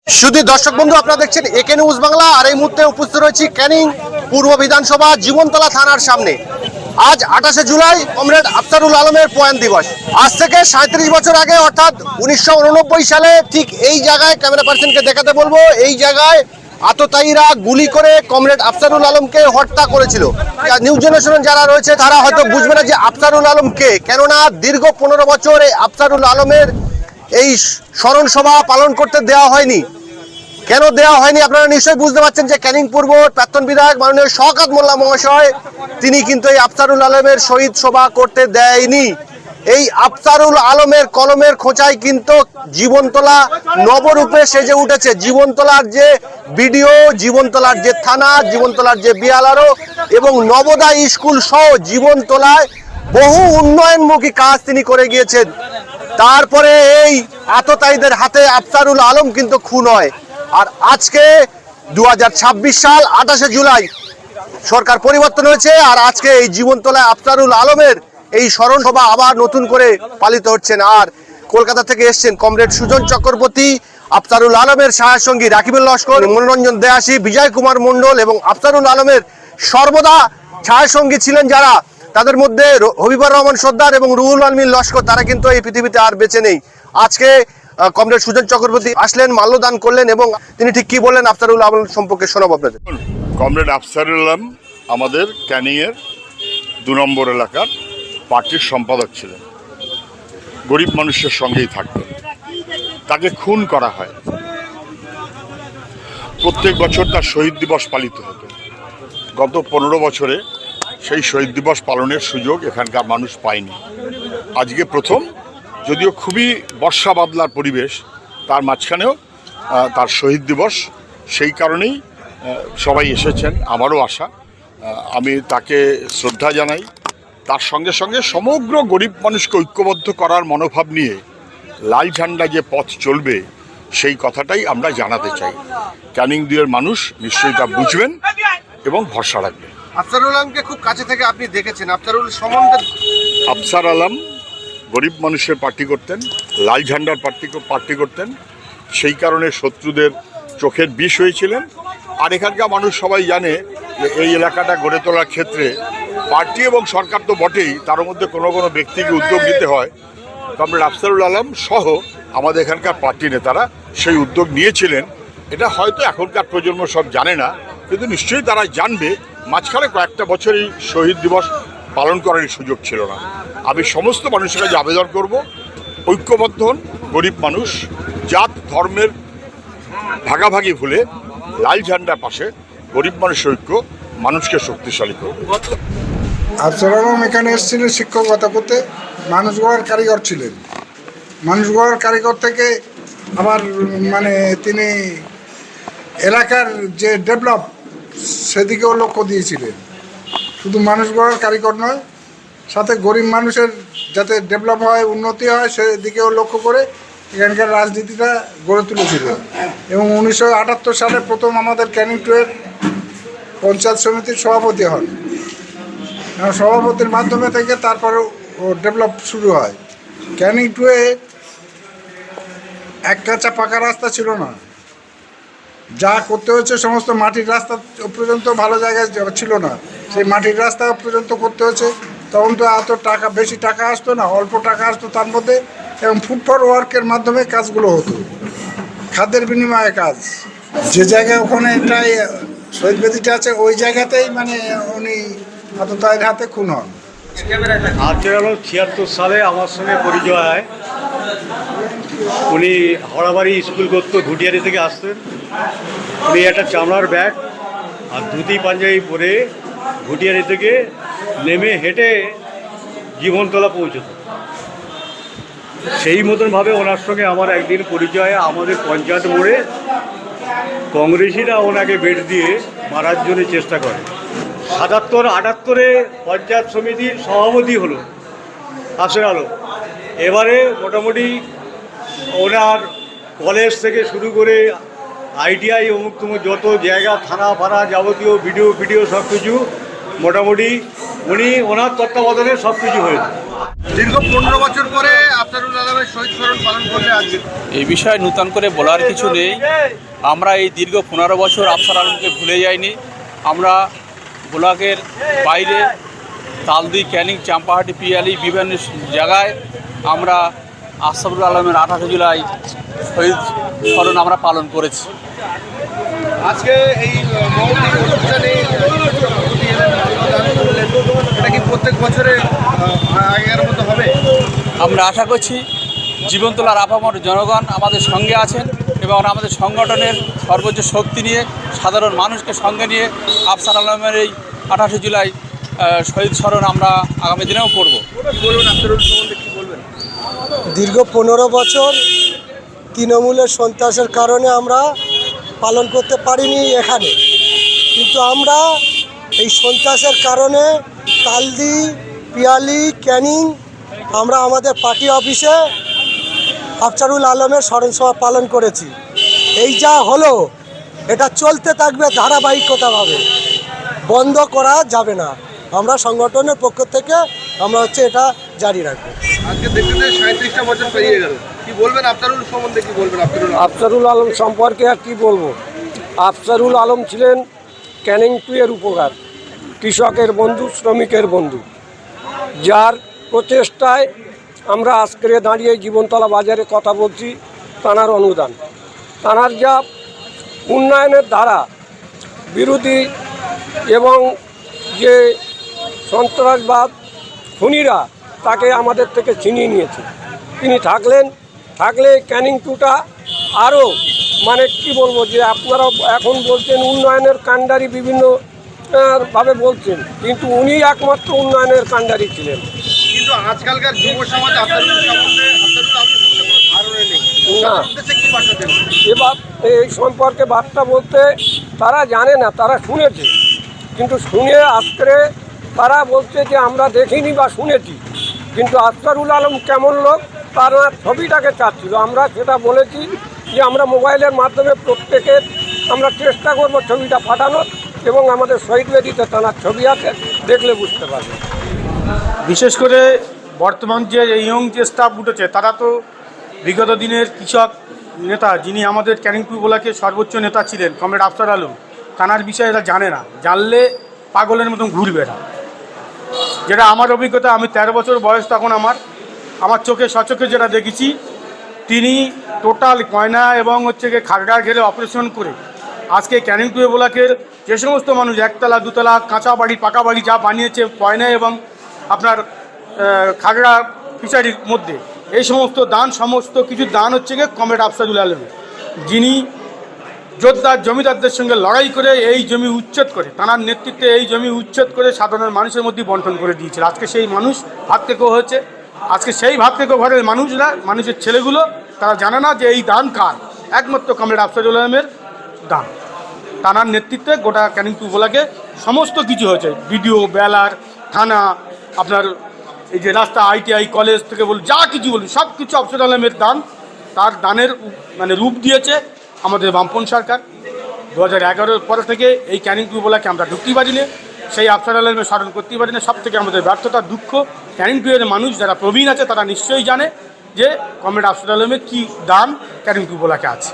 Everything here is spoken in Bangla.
শুধু দর্শক বন্ধু, আপনারা দেখছেন একে নিউজ বাংলা। আর এই মুহূর্তে উপস্থিত রয়েছি ক্যানিং পূর্ব বিধানসভা জীবনতলা থানার সামনে। আজ 28শে জুলাই কমরেড আফসারুল আলমের প্রয়াণ দিবস। আজ থেকে 37 বছর আগে অর্থাৎ 1989 সালে ঠিক এই জায়গায়, ক্যামেরা পার্সনকে দেখাতে বলবো, এই জায়গায় আততায়ীরা গুলি করে কমরেড আফসারুল আলমকে হত্যা করেছিল। নিউ জেনারেশন যারা রয়েছে তারা হয়তো বুঝবে না যে আফসারুল আলম কে, কেননা দীর্ঘ 15 বছর এই আফসারুল আলমের এই স্মরণ সভা পালন করতে দেওয়া হয়নি। কেন দেওয়া হয়নি আপনারা নিশ্চয়ই বুঝতে পারছেন যে ক্যানিং পূর্ব প্রাক্তন বিধায়ক মাননীয় শওকত মোল্লা মহাশয় তিনি কিন্তু এই আফসারুল আলমের শহীদ সভা করতে দেয়নি। এই আফসারুল আলমের কলমের খোঁচায় কিন্তু জীবনতলা নবরূপে সেজে উঠেছে। জীবনতলার যে বিডিও, জীবনতলার যে থানা, জীবনতলার যে বিএলআরও এবং নবোদয় স্কুল সহ জীবনতলায় বহু উন্নয়নমুখী কাজ তিনি করে গিয়েছেন। তারপরে এই আততায়ীদের হাতে আফসারুল আলম কিন্তু খুন হয়। আর আজকে 2026 সাল 28শে জুলাই সরকার পরিবর্তন হয়েছে, আর আজকে এই জীবনতলায় আফসারুল আলমের এই স্মরণ সভা আবার নতুন করে পালিত হচ্ছেন। আর কলকাতা থেকে এসছেন কমরেড সুজন চক্রবর্তী, আফসারুল আলমের সহায়সঙ্গী রাকিবুল লস্কর, মনোরঞ্জন দেয়াসী, বিজয় কুমার মণ্ডল এবং আফসারুল আলমের সর্বদা সহায়সঙ্গী ছিলেন যারা, তাদের মধ্যে হবিবুর রহমান সর্দার এবং রুহুল আলমিন লস্কর, তারা কিন্তু এই পৃথিবীতে আর বেঁচে নেই। আজকে কমরেড সুজন চক্রবর্তী আসলেন, মাল্যদান করলেন এবং তিনি ঠিক কি বললেন আফসারুল আলম সম্পর্কে শোনাবো আপনাদের। কমরেড আফসারুল আলম আমাদের ক্যানিংয়ের 2 নম্বর এলাকার পার্টির সম্পাদক ছিলেন। গরিব মানুষের সঙ্গেই থাকতেন। তাকে খুন করা হয়। প্রত্যেক বছর তার শহীদ দিবস পালিত হতো। গত 15 বছরে সেই শহীদ দিবস পালনের সুযোগ এখানকার মানুষ পায়নি। আজকে প্রথম, যদিও খুবই বর্ষা বাদলার পরিবেশ, তার মাঝখানেও তার শহীদ দিবস, সেই কারণেই সবাই এসেছেন, আমারও আশা। আমি তাকে শ্রদ্ধা জানাই। তার সঙ্গে সঙ্গে সমগ্র গরিব মানুষকে ঐক্যবদ্ধ করার মনোভাব নিয়ে লাল ঝান্ডা যে পথ চলবে সেই কথাটাই আমরা জানাতে চাই। ক্যানিং 2-এর মানুষ নিশ্চয়ই তা বুঝবেন এবং ভরসা রাখবেন। আফসারুল আলমকে খুব কাছে থেকে আপনি দেখেছেন, আফসারুল সম্বন্ধে। আফসার আলম গরিব মানুষের পার্টি করতেন, লাল ঝান্ডার পার্টি করতেন, সেই কারণে শত্রুদের চোখের বিষ হয়েছিলেন। আর এখানকার মানুষ সবাই জানে যে এই এলাকাটা গড়ে তোলার ক্ষেত্রে পার্টি এবং সরকার তো বটেই, তার মধ্যে কোনো কোনো ব্যক্তিকে উদ্যোগ নিতে হয়। কমরেড আফসারুল আলম সহ আমাদের এখানকার পার্টি নেতারা সেই উদ্যোগ নিয়েছিলেন। এটা হয়তো এখনকার প্রজন্ম সব জানে না, কিন্তু নিশ্চয়ই তারা জানবে। মাঝখানে কয়েকটা বছরই শহীদ দিবস পালন করার সুযোগ ছিল না। আমি সমস্ত মানুষের কাছে আবেদন করব, ঐক্যবদ্ধ হন। গরিব মানুষ জাত ধর্মের ভাগাভাগি ভুলে লাল ঝান্ডার পাশে গরিব মানুষের ঐক্য মানুষকে শক্তিশালী করবে। আফসার আলম এখানে এসেছিলেন শিক্ষকতা করতে। মানুষ গড়ার কারিগর ছিলেন। মানুষ গড়ার কারিগর থেকে আবার তিনি এলাকার যে ডেভেলপ সেদিকেও লক্ষ্য দিয়েছিলেন। শুধু মানুষ গড়ার কারিগর নয়, সাথে গরিব মানুষের যাতে ডেভেলপ হয়, উন্নতি হয়, সেদিকেও লক্ষ্য করে এখানকার রাজনীতিটা গড়ে তুলেছিলেন। এবং 1978 সালে প্রথম আমাদের ক্যানিং 2-এর পঞ্চায়েত সমিতির সভাপতি হন। সভাপতির মাধ্যমে থেকে তারপরে ডেভেলপ শুরু হয়। ক্যানিং 2-এ এক কাঁচা পাকা রাস্তা ছিল না। যা করতে হচ্ছে সমস্ত মাটির রাস্তা পর্যন্ত ভালো জায়গায় ছিল না, সেই মাটির রাস্তা পর্যন্ত করতে হচ্ছে। তখন তো এত টাকা, বেশি টাকা আসতো না, অল্প টাকা আসতো তার মধ্যে, এবং ফুটফল ওয়ার্কের মাধ্যমে কাজগুলো হতো, খাদ্যের বিনিময়ে কাজ। যে জায়গায় ওখানে এটাই শহীদ বেদিটা আছে, ওই জায়গাতেই উনি আততায়ীর হাতে খুন হন। 76 সালে আমার সঙ্গে পরিচয় হয়। উনি হড়াবাড়ি স্কুল করতো, ঘুটিয়ারি থেকে আসতেন। উনি একটা চামড়ার ব্যাগ আর ধুতি পাঞ্জাবি পরে ঘুটিয়ারি থেকে নেমে হেঁটে জীবনতলা পৌঁছত। সেই মতনভাবে ওনার সঙ্গে আমার একদিন পরিচয়। আমাদের পঞ্চায়েত মোড়ে কংগ্রেসিরা ওনাকে বেট দিয়ে মারার জন্য চেষ্টা করে। 77-78-এ পঞ্চায়েত সমিতির সভাপতি হলো আফসার আলম। এবারে মোটামুটি ওনার কলেজ থেকে শুরু করে আইটিআই অমুক যত জায়গা, থানা ফানা, যাবতীয় ভিডিও সব কিছু মোটামুটি ওনার তত্ত্বাবধানে সব কিছু হয়েছে। দীর্ঘ 15 বছর পরে আফসারুল আলমের শহীদ স্মরণ পালন করলে আজকে এই বিষয়ে নূতন করে বলার কিছু নেই। আমরা এই দীর্ঘ 15 বছর আফসার আলমকে ভুলে যাইনি। আমরা ব্লকের বাইরে তালদি, ক্যানিং, চাম্পাহাটি, পিয়ালি বিভিন্ন জায়গায় আমরা আফসারুল আলমের 28 জুলাই শহীদ স্মরণ আমরা পালন করেছি। আজকে এই মহতি অনুষ্ঠানে এটা কি প্রত্যেক বছরে আগের মতো হবে? আমরা আশা করছি জীবনতলার আপামর জনগণ আমাদের সঙ্গে আছেন এবং আমাদের সংগঠনের সর্বোচ্চ শক্তি নিয়ে সাধারণ মানুষকে সঙ্গে নিয়ে আফসার আলমের এই 28 জুলাই শহীদ স্মরণ আমরা আগামী দিনেও করব। বলুন আফসারুল সম্বন্ধে কি বলবেন? দীর্ঘ 15 বছর তৃণমূলের সন্ত্রাসের কারণে আমরা পালন করতে পারিনি এখানে, কিন্তু আমরা এই সন্ত্রাসের কারণে তালদি, পিয়ালি, ক্যানিং আমরা আমাদের পার্টি অফিসে আফসারুল আলমের স্মরণসভা পালন করেছি। এই যা হলো এটা চলতে থাকবে ধারাবাহিকতাভাবে, বন্ধ করা যাবে না। আমরা সংগঠনের পক্ষ থেকে আমরা এটা জারি রাখবো। আজকে দেখতে 37টা বছর পেরিয়ে গেল, কি বলবেন আফসারুল সম্বন্ধে? কি বলবেন আফসারুল আলম সম্পর্কে আর কি বলবো? আফসারুল আলম ছিলেন ক্যানিং 2 এর উপকার, কৃষকের বন্ধু, শ্রমিকের বন্ধু, যার প্রচেষ্টায় আমরা আজকে দাঁড়িয়ে জীবনতলা বাজারে কথা বলছি। তাঁর অনুদান, তাঁর যা উন্নয়নের ধারা বিরোধী এবং যে সন্ত্রাসবাদ খুনিরা তাকে আমাদের থেকে ছিনিয়ে নিয়েছে, তিনি থাকলে ক্যানিং 2টা আরও মানে কি বলবো, যে আপনারা এখন বলছেন উন্নয়নের কাণ্ডারি বিভিন্ন ভাবে বলছেন, কিন্তু উনি একমাত্র উন্নয়নের কাণ্ডারি ছিলেন। কিন্তু আজকালকার যুব সমাজ আফসারুল সম্বন্ধে কোনো ধারণা নেই। না, কি বার্তা দেবেন? এবার এই সম্পর্কে বার্তা বলতে তারা জানে না, তারা শুনেছে, কিন্তু শুনে আজকে তারা বলছে যে আমরা দেখিনি বা শুনেছি, কিন্তু আফসারুল আলম কেমন লোক তারা ছবিটাকে চাচ্ছিল। আমরা সেটা বলেছি যে আমরা মোবাইলের মাধ্যমে প্রত্যেকের আমরা চেষ্টা করব ছবিটা পাঠানোর, এবং আমাদের শহীদ বেদিতে তার ছবি আছে, দেখলে বুঝতে পারবে। বিশেষ করে বর্তমান যে ইয়ং যে স্টাফ উঠেছে তারা তো বিগত দিনের কৃষক নেতা, যিনি আমাদের ক্যানিং 2 ব্লকের সর্বোচ্চ নেতা ছিলেন কমরেড আফসার আলম, তাঁর বিষয়ে এরা জানে না, জানলে পাগলের মতন ঘুরবে না। যেটা আমার অভিজ্ঞতা, আমি 13 বছর বয়স তখন আমার চোখে সচোখে যেটা দেখেছি, তিনি টোটাল কয়না এবং খাগড়া ঘেরে অপারেশন করে আজকে ক্যানিং 2 ব্লকের যে সমস্ত মানুষ একতলা, দুতলা, কাঁচা বাড়ি, পাকা বাড়ি যা বানিয়েছে কয়না এবং আপনার খাগড়া ফিশারির মধ্যে, এই সমস্ত দান, সমস্ত কিছু দান কমরেড আফসারুল আলমের, যিনি যোদ্ধার জমিদারদের সঙ্গে লড়াই করে এই জমি উচ্ছেদ করে, তাঁর নেতৃত্বে এই জমি উচ্ছেদ করে সাধারণ মানুষের মধ্যে বন্টন করে দিয়েছিল। আজকে সেই মানুষ ভাত খেকো হয়েছে। আজকে সেই ভাত খেকো ঘরের মানুষের ছেলেগুলো তারা জানে না যে এই দান কার, একমাত্র কমরেড আফসারুল আলমের দান। তাঁর নেতৃত্বে গোটা ক্যানিং 2 ব্লকে সমস্ত কিছু হয়েছে, বিডিও, বেলার, থানা, আপনার এই যে রাস্তা, ITI কলেজ থেকে বলুন, যা কিছু বলুন, সব কিছু আফসারুল আলমের দান। তার দানের রূপ দিয়েছে আমাদের বামপন সরকার। 2011 পর থেকে এই ক্যানিং 2 ব্লকে আমরা ঢুকতেই পারি না, সেই আফসার আলমের স্মরণ করতেই পারি না। সব থেকে আমাদের ব্যর্থতা, দুঃখ। ক্যানিং 2 এর মানুষ যারা প্রবীণ আছে তারা নিশ্চয়ই জানে যে কমরেড আফসার আলমের কী দান ক্যানিং 2 ব্লকে আছে।